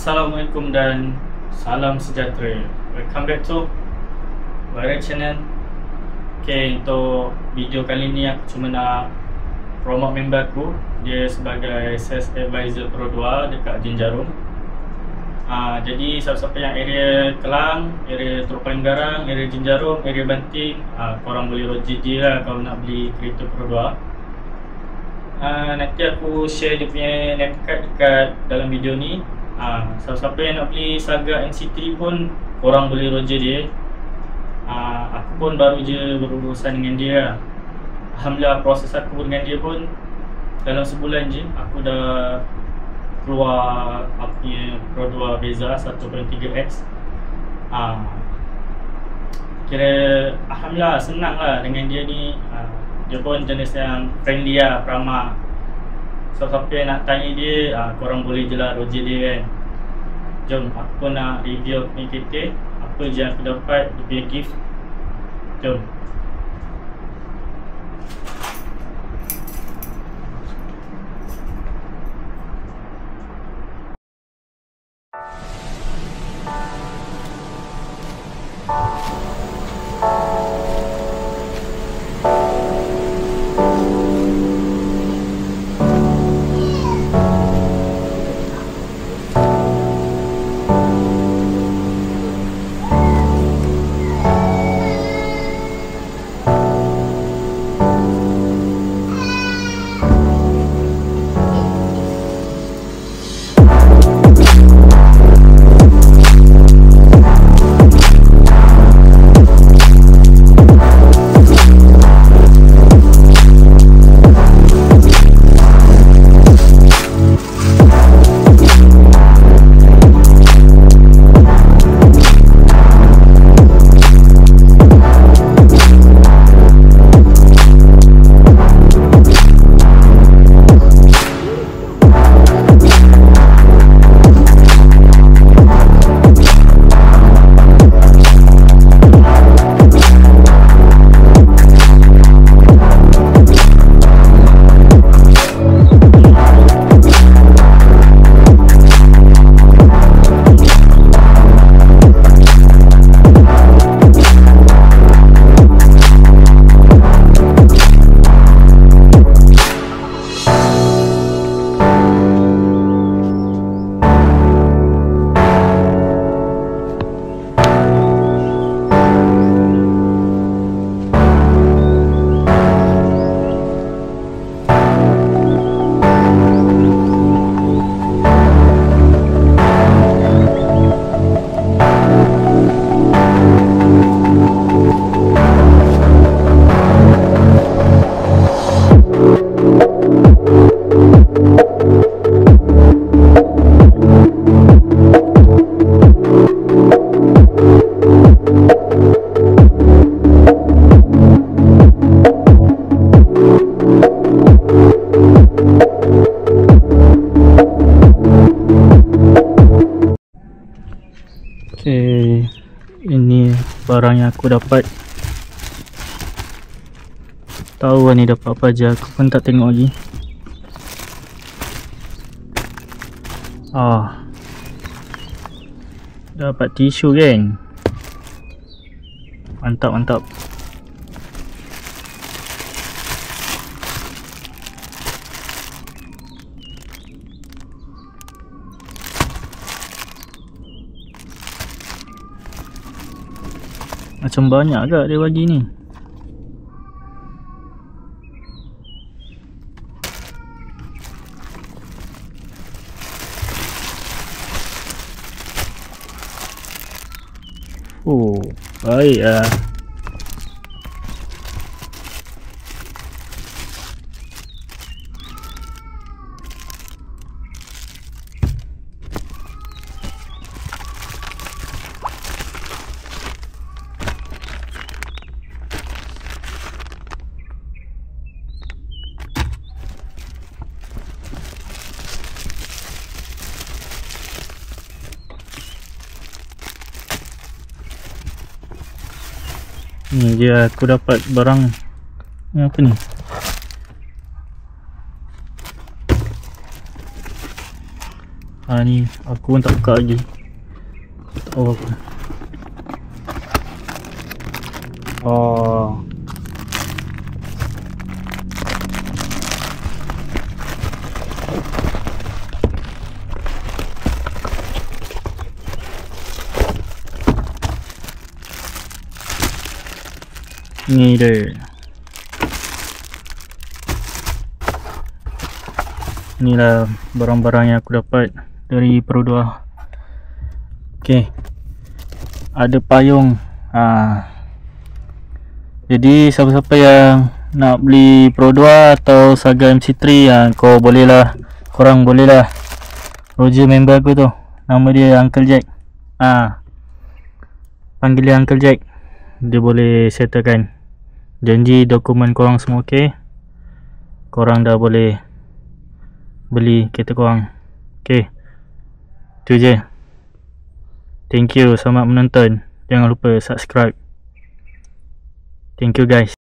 Assalamualaikum dan salam sejahtera. Welcome back to Viral Channel. Okay, untuk video kali ni aku cuma nak promote member aku. Dia sebagai Sales Advisor Pro 2 dekat Jin Jarum. Jadi siapa-siapa yang area Kelang, area Teluk Paling Garang, area Jin Jarum, area Banting, korang boleh roji dia lah kalau nak beli kereta Pro 2. Nanti aku share dia punya name card dekat dalam video ni. Siapa-siapa yang nak beli Saga NC3 pun korang boleh roger dia. Aku pun baru je berurusan dengan dia lah. Alhamdulillah, proses aku dengan dia pun dalam sebulan je aku dah keluar aku punya Pro 2 Beza 1.3X. Kira alhamdulillah senang lah dengan dia ni. Dia pun jenis yang friendly lah, ramah. Siapa yang nak tanya dia, korang boleh je lah roger dia kan. Jom aku pun nak review aku punya kereta, apa je aku dapat, dia punya gift. Jom. Okay, ini barang yang aku dapat. Tahu lah ni dapat apa aja, aku pun tak tengok lagi. Dapat tisu kan. Mantap, mantap. Macam banyak agak dia bagi ni. Oh, baik lah. Ni dia aku dapat barang. Ni apa ni? Ni aku pun tak buka lagi. Tak tahu apa. Oh. Ni dia. Inilah barang-barang yang aku dapat dari Pro 2. Okey. Ada payung. Jadi siapa-siapa yang nak beli Pro 2 atau Saga MC3, korang boleh lah Roger member aku tu. Nama dia Uncle Jack. Panggil dia Uncle Jack. Dia boleh settlekan. Janji dokumen korang semua okey. Korang dah boleh beli kereta korang. Okey. Tu je. Thank you, selamat menonton. Jangan lupa subscribe. Thank you guys.